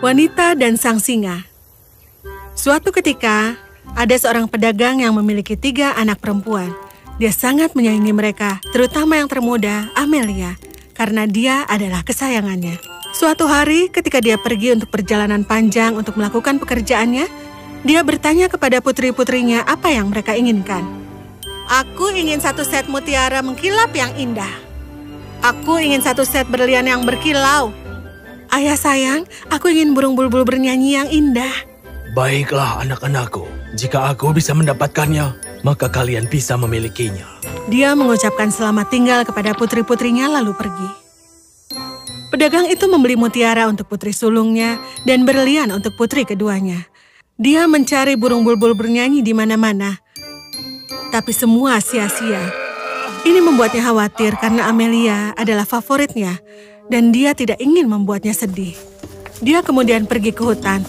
Wanita dan Sang Singa. Suatu ketika, ada seorang pedagang yang memiliki 3 anak perempuan. Dia sangat menyayangi mereka, terutama yang termuda, Amelia, karena dia adalah kesayangannya. Suatu hari, ketika dia pergi untuk perjalanan panjang untuk melakukan pekerjaannya, dia bertanya kepada putri-putrinya apa yang mereka inginkan. Aku ingin 1 set mutiara mengkilap yang indah. Aku ingin 1 set berlian yang berkilau. Ayah sayang, aku ingin burung bulbul bernyanyi yang indah. Baiklah anak-anakku, jika aku bisa mendapatkannya, maka kalian bisa memilikinya. Dia mengucapkan selamat tinggal kepada putri-putrinya lalu pergi. Pedagang itu membeli mutiara untuk putri sulungnya dan berlian untuk putri keduanya. Dia mencari burung bulbul bernyanyi di mana-mana, tapi semua sia-sia. Ini membuatnya khawatir karena Amelia adalah favoritnya dan dia tidak ingin membuatnya sedih. Dia kemudian pergi ke hutan.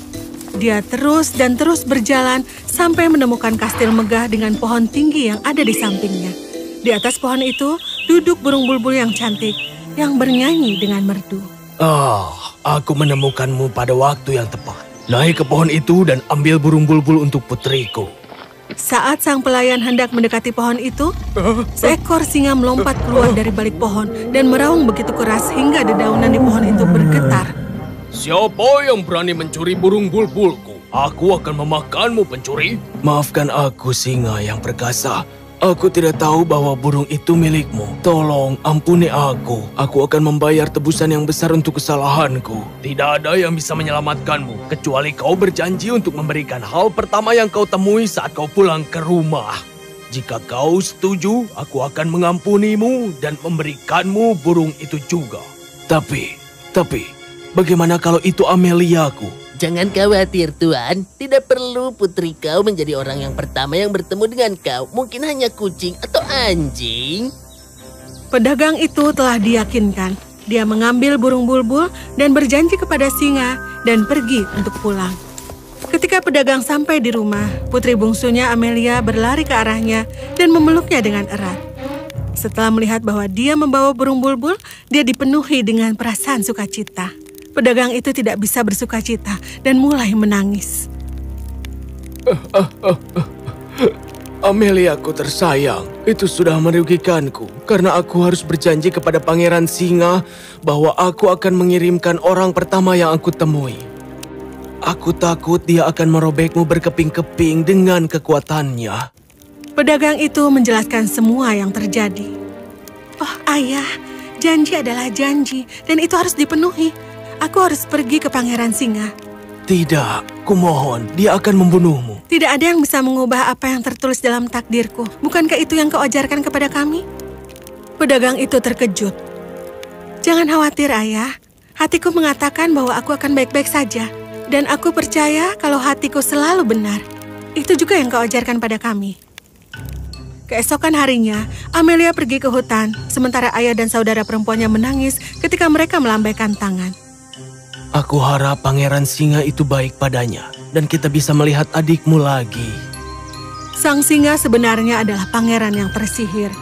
Dia terus dan terus berjalan sampai menemukan kastil megah dengan pohon tinggi yang ada di sampingnya. Di atas pohon itu duduk burung bulbul yang cantik yang bernyanyi dengan merdu. Aku menemukanmu pada waktu yang tepat. Naik ke pohon itu dan ambil burung bulbul untuk putriku. Saat sang pelayan hendak mendekati pohon itu, seekor singa melompat keluar dari balik pohon dan meraung begitu keras hingga dedaunan di pohon itu bergetar. Siapa yang berani mencuri burung bulbulku? Aku akan memakanmu, pencuri. Maafkan aku, singa yang perkasa. Aku tidak tahu bahwa burung itu milikmu. Tolong ampuni aku. Aku akan membayar tebusan yang besar untuk kesalahanku. Tidak ada yang bisa menyelamatkanmu, kecuali kau berjanji untuk memberikan hal pertama yang kau temui saat kau pulang ke rumah. Jika kau setuju, aku akan mengampunimu dan memberikanmu burung itu juga. Tapi, bagaimana kalau itu Ameliaku? Jangan khawatir, Tuan. Tidak perlu putri kau menjadi orang yang pertama yang bertemu dengan kau. Mungkin hanya kucing atau anjing. Pedagang itu telah diyakinkan. Dia mengambil burung bulbul dan berjanji kepada singa dan pergi untuk pulang. Ketika pedagang sampai di rumah, putri bungsunya Amelia berlari ke arahnya dan memeluknya dengan erat. Setelah melihat bahwa dia membawa burung bulbul, dia dipenuhi dengan perasaan sukacita. Pedagang itu tidak bisa bersukacita dan mulai menangis. Ameliaku tersayang, itu sudah merugikanku karena aku harus berjanji kepada Pangeran Singa bahwa aku akan mengirimkan orang pertama yang aku temui. Aku takut dia akan merobekmu berkeping-keping dengan kekuatannya. Pedagang itu menjelaskan semua yang terjadi. Oh ayah, janji adalah janji dan itu harus dipenuhi. Aku harus pergi ke Pangeran Singa. Tidak, kumohon, dia akan membunuhmu. Tidak ada yang bisa mengubah apa yang tertulis dalam takdirku. Bukankah itu yang kau ajarkan kepada kami? Pedagang itu terkejut. Jangan khawatir, ayah. Hatiku mengatakan bahwa aku akan baik-baik saja. Dan aku percaya kalau hatiku selalu benar. Itu juga yang kau ajarkan pada kami. Keesokan harinya, Amelia pergi ke hutan, sementara ayah dan saudara perempuannya menangis ketika mereka melambaikan tangan. Aku harap Pangeran Singa itu baik padanya, dan kita bisa melihat adikmu lagi. Sang singa sebenarnya adalah pangeran yang tersihir.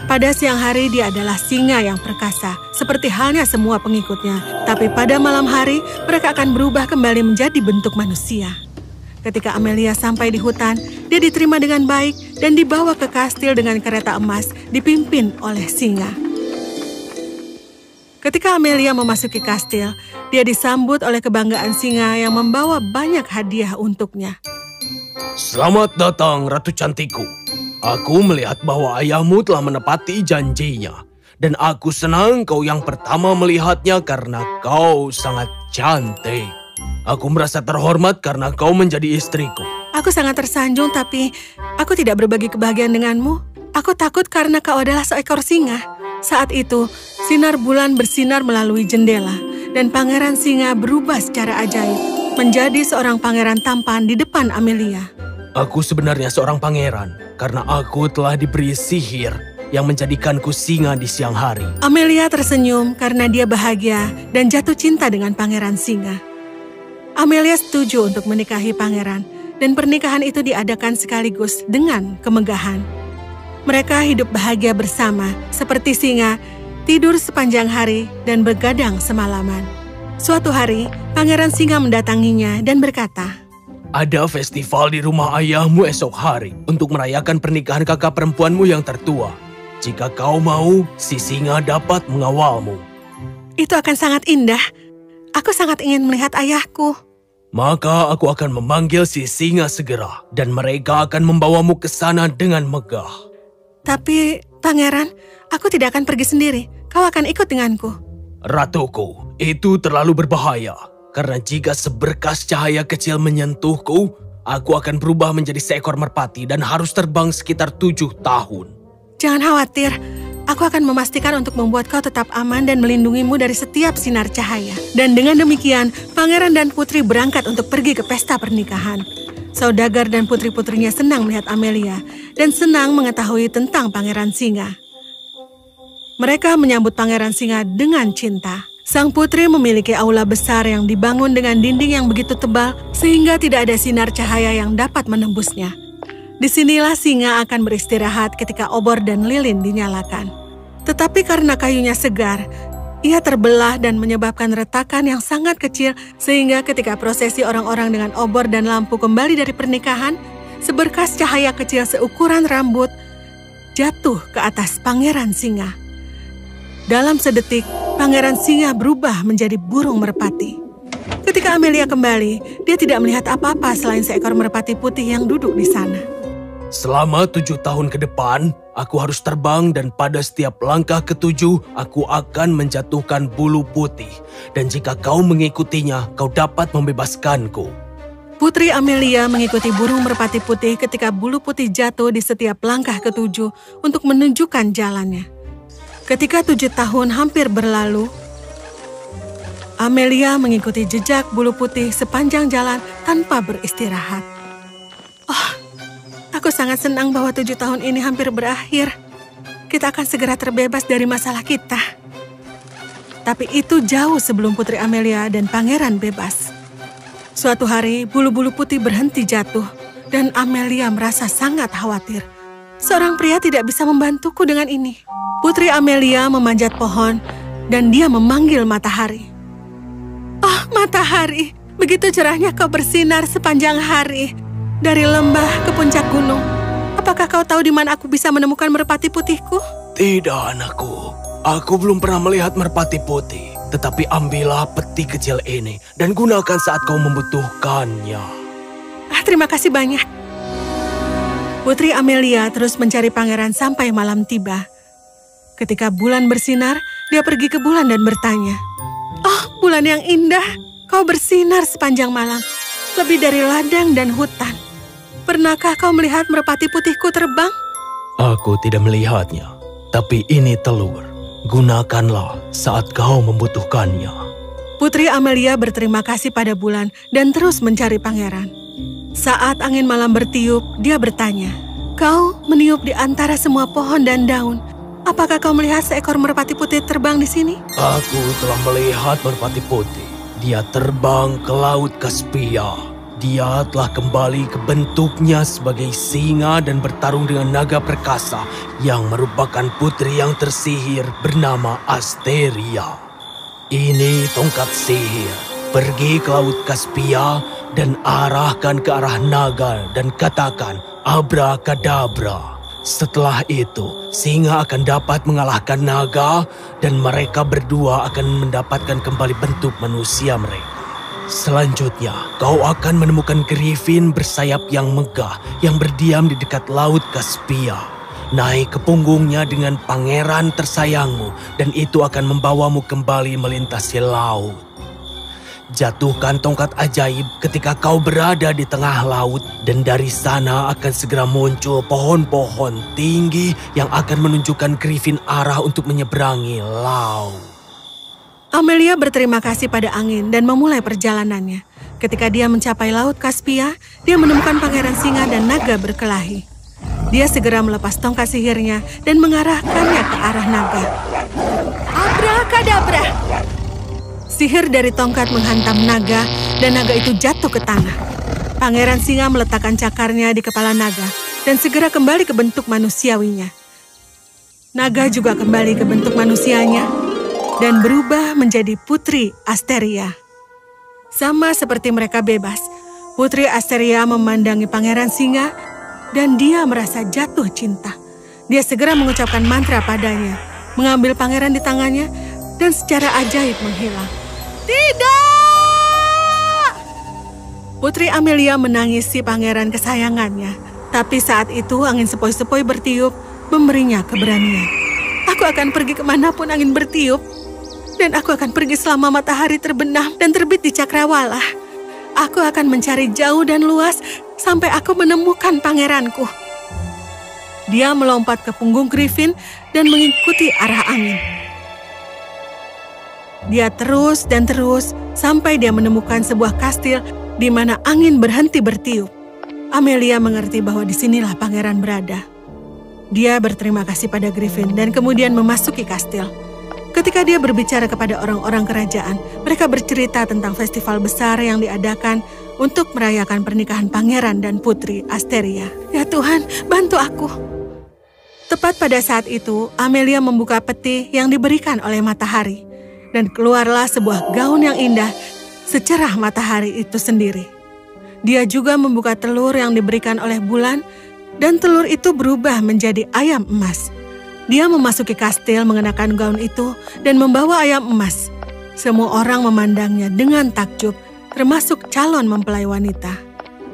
Pada siang hari dia adalah singa yang perkasa, seperti halnya semua pengikutnya. Tapi pada malam hari, mereka akan berubah kembali menjadi bentuk manusia. Ketika Amelia sampai di hutan, dia diterima dengan baik dan dibawa ke kastil dengan kereta emas dipimpin oleh singa. Ketika Amelia memasuki kastil, dia disambut oleh kebanggaan singa yang membawa banyak hadiah untuknya. Selamat datang, Ratu Cantikku. Aku melihat bahwa ayahmu telah menepati janjinya. Dan aku senang kau yang pertama melihatnya karena kau sangat cantik. Aku merasa terhormat karena kau menjadi istriku. Aku sangat tersanjung, tapi aku tidak berbagi kebahagiaan denganmu. Aku takut karena kau adalah seekor singa. Saat itu, sinar bulan bersinar melalui jendela, dan Pangeran Singa berubah secara ajaib, menjadi seorang pangeran tampan di depan Amelia. Aku sebenarnya seorang pangeran, karena aku telah diberi sihir yang menjadikanku singa di siang hari. Amelia tersenyum karena dia bahagia dan jatuh cinta dengan Pangeran Singa. Amelia setuju untuk menikahi pangeran, dan pernikahan itu diadakan sekaligus dengan kemegahan. Mereka hidup bahagia bersama, seperti singa, tidur sepanjang hari dan begadang semalaman. Suatu hari, Pangeran Singa mendatanginya dan berkata, Ada festival di rumah ayahmu esok hari untuk merayakan pernikahan kakak perempuanmu yang tertua. Jika kau mau, si singa dapat mengawalmu. Itu akan sangat indah. Aku sangat ingin melihat ayahku. Maka aku akan memanggil si singa segera, dan mereka akan membawamu ke sana dengan megah. Tapi, Pangeran, aku tidak akan pergi sendiri. Kau akan ikut denganku. Ratuku, itu terlalu berbahaya. Karena jika seberkas cahaya kecil menyentuhku, aku akan berubah menjadi seekor merpati dan harus terbang sekitar 7 tahun. Jangan khawatir, aku akan memastikan untuk membuat kau tetap aman dan melindungimu dari setiap sinar cahaya. Dan dengan demikian, pangeran dan putri berangkat untuk pergi ke pesta pernikahan. Saudagar dan putri-putrinya senang melihat Amelia dan senang mengetahui tentang Pangeran Singa. Mereka menyambut Pangeran Singa dengan cinta. Sang putri memiliki aula besar yang dibangun dengan dinding yang begitu tebal sehingga tidak ada sinar cahaya yang dapat menembusnya. Disinilah singa akan beristirahat ketika obor dan lilin dinyalakan. Tetapi karena kayunya segar, ia terbelah dan menyebabkan retakan yang sangat kecil sehingga ketika prosesi orang-orang dengan obor dan lampu kembali dari pernikahan, seberkas cahaya kecil seukuran rambut jatuh ke atas Pangeran Singa. Dalam sedetik, Pangeran Singa berubah menjadi burung merpati. Ketika Amelia kembali, dia tidak melihat apa-apa selain seekor merpati putih yang duduk di sana. Selama 7 tahun ke depan, aku harus terbang dan pada setiap langkah ke-7, aku akan menjatuhkan bulu putih. Dan jika kau mengikutinya, kau dapat membebaskanku. Putri Amelia mengikuti burung merpati putih ketika bulu putih jatuh di setiap langkah ke-7 untuk menunjukkan jalannya. Ketika 7 tahun hampir berlalu, Amelia mengikuti jejak bulu putih sepanjang jalan tanpa beristirahat. Oh, aku sangat senang bahwa 7 tahun ini hampir berakhir. Kita akan segera terbebas dari masalah kita. Tapi itu jauh sebelum Putri Amelia dan Pangeran bebas. Suatu hari, bulu-bulu putih berhenti jatuh, dan Amelia merasa sangat khawatir. Seorang pria tidak bisa membantuku dengan ini. Putri Amelia memanjat pohon, dan dia memanggil matahari. Oh, matahari, begitu cerahnya kau bersinar sepanjang hari. Dari lembah ke puncak gunung. Apakah kau tahu di mana aku bisa menemukan merpati putihku? Tidak, anakku. Aku belum pernah melihat merpati putih. Tetapi ambillah peti kecil ini dan gunakan saat kau membutuhkannya. Terima kasih banyak. Putri Amelia terus mencari pangeran sampai malam tiba. Ketika bulan bersinar, dia pergi ke bulan dan bertanya, "Oh, bulan yang indah, kau bersinar sepanjang malam, lebih dari ladang dan hutan. Pernahkah kau melihat merpati putihku terbang?" Aku tidak melihatnya, tapi ini telur. Gunakanlah saat kau membutuhkannya. Putri Amelia berterima kasih pada bulan dan terus mencari pangeran. Saat angin malam bertiup, dia bertanya, "Kau meniup di antara semua pohon dan daun. Apakah kau melihat seekor merpati putih terbang di sini?" Aku telah melihat merpati putih. Dia terbang ke Laut Kaspia. Dia telah kembali ke bentuknya sebagai singa dan bertarung dengan naga perkasa yang merupakan putri yang tersihir bernama Asteria. Ini tongkat sihir. Pergi ke Laut Kaspia dan arahkan ke arah naga dan katakan abrakadabra. Setelah itu, singa akan dapat mengalahkan naga dan mereka berdua akan mendapatkan kembali bentuk manusia mereka. Selanjutnya, kau akan menemukan Griffin bersayap yang megah yang berdiam di dekat Laut Kaspia. Naik ke punggungnya dengan pangeran tersayangmu dan itu akan membawamu kembali melintasi laut. Jatuhkan tongkat ajaib ketika kau berada di tengah laut dan dari sana akan segera muncul pohon-pohon tinggi yang akan menunjukkan Griffin arah untuk menyeberangi laut. Amelia berterima kasih pada angin dan memulai perjalanannya. Ketika dia mencapai Laut Kaspia, dia menemukan pangeran singa dan naga berkelahi. Dia segera melepas tongkat sihirnya dan mengarahkannya ke arah naga. Abrakadabra! Sihir dari tongkat menghantam naga dan naga itu jatuh ke tanah. Pangeran singa meletakkan cakarnya di kepala naga dan segera kembali ke bentuk manusiawinya. Naga juga kembali ke bentuk manusianya dan berubah menjadi Putri Asteria. Sama seperti mereka bebas, Putri Asteria memandangi Pangeran Singa dan dia merasa jatuh cinta. Dia segera mengucapkan mantra padanya, mengambil pangeran di tangannya dan secara ajaib menghilang. Tidak! Putri Amelia menangisi pangeran kesayangannya, tapi saat itu angin sepoi-sepoi bertiup memberinya keberanian. Aku akan pergi kemanapun angin bertiup, dan aku akan pergi selama matahari terbenam dan terbit di cakrawala. Aku akan mencari jauh dan luas sampai aku menemukan pangeranku. Dia melompat ke punggung Griffin dan mengikuti arah angin. Dia terus dan terus sampai dia menemukan sebuah kastil di mana angin berhenti bertiup. Amelia mengerti bahwa disinilah pangeran berada. Dia berterima kasih pada Griffin dan kemudian memasuki kastil. Ketika dia berbicara kepada orang-orang kerajaan, mereka bercerita tentang festival besar yang diadakan untuk merayakan pernikahan pangeran dan putri Asteria. Ya Tuhan, bantu aku. Tepat pada saat itu, Amelia membuka peti yang diberikan oleh matahari, dan keluarlah sebuah gaun yang indah secerah matahari itu sendiri. Dia juga membuka telur yang diberikan oleh bulan, dan telur itu berubah menjadi ayam emas. Dia memasuki kastil mengenakan gaun itu dan membawa ayam emas. Semua orang memandangnya dengan takjub, termasuk calon mempelai wanita.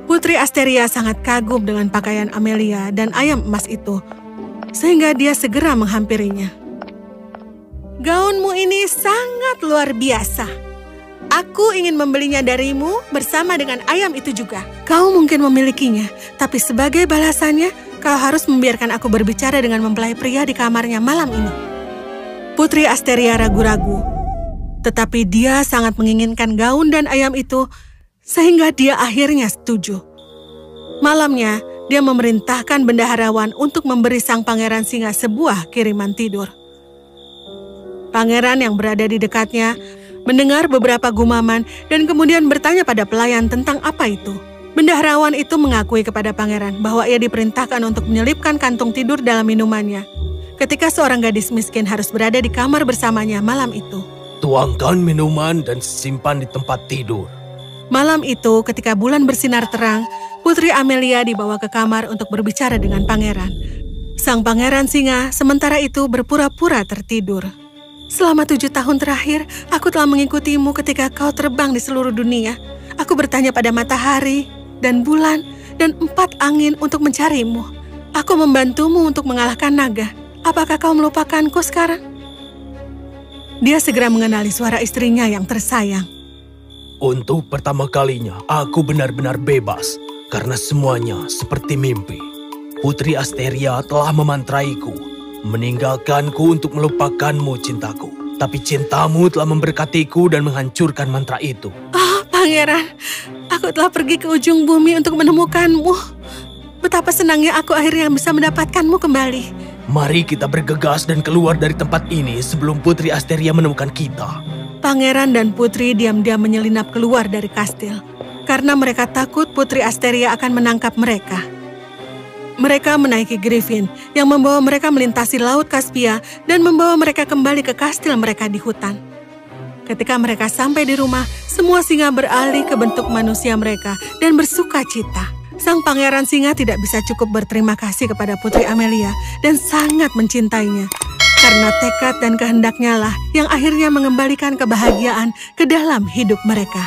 Putri Asteria sangat kagum dengan pakaian Amelia dan ayam emas itu, sehingga dia segera menghampirinya. Gaunmu ini sangat luar biasa. Aku ingin membelinya darimu bersama dengan ayam itu juga. Kau mungkin memilikinya, tapi sebagai balasannya, kau harus membiarkan aku berbicara dengan mempelai pria di kamarnya malam ini. Putri Asteria ragu-ragu, tetapi dia sangat menginginkan gaun dan ayam itu, sehingga dia akhirnya setuju. Malamnya, dia memerintahkan bendaharawan untuk memberi sang pangeran singa sebuah kiriman tidur. Pangeran yang berada di dekatnya mendengar beberapa gumaman dan kemudian bertanya pada pelayan tentang apa itu. Bendaharawan itu mengakui kepada pangeran bahwa ia diperintahkan untuk menyelipkan kantung tidur dalam minumannya ketika seorang gadis miskin harus berada di kamar bersamanya malam itu. Tuangkan minuman dan simpan di tempat tidur. Malam itu, ketika bulan bersinar terang, Putri Amelia dibawa ke kamar untuk berbicara dengan pangeran. Sang pangeran singa sementara itu berpura-pura tertidur. Selama 7 tahun terakhir, aku telah mengikutimu ketika kau terbang di seluruh dunia. Aku bertanya pada matahari dan bulan dan 4 angin untuk mencarimu. Aku membantumu untuk mengalahkan naga. Apakah kau melupakanku sekarang? Dia segera mengenali suara istrinya yang tersayang. Untuk pertama kalinya, aku benar-benar bebas karena semuanya seperti mimpi. Putri Asteria telah memantraiku, meninggalkanku untuk melupakanmu cintaku. Tapi cintamu telah memberkatiku dan menghancurkan mantra itu. Oh, pangeran, aku telah pergi ke ujung bumi untuk menemukanmu. Betapa senangnya aku akhirnya bisa mendapatkanmu kembali. Mari kita bergegas dan keluar dari tempat ini sebelum Putri Asteria menemukan kita. Pangeran dan putri diam-diam menyelinap keluar dari kastil karena mereka takut Putri Asteria akan menangkap mereka. Mereka menaiki Griffin yang membawa mereka melintasi Laut Kaspia dan membawa mereka kembali ke kastil mereka di hutan. Ketika mereka sampai di rumah, semua singa beralih ke bentuk manusia mereka dan bersuka cita. Sang pangeran singa tidak bisa cukup berterima kasih kepada Putri Amelia dan sangat mencintainya. Karena tekad dan kehendaknya lah yang akhirnya mengembalikan kebahagiaan ke dalam hidup mereka.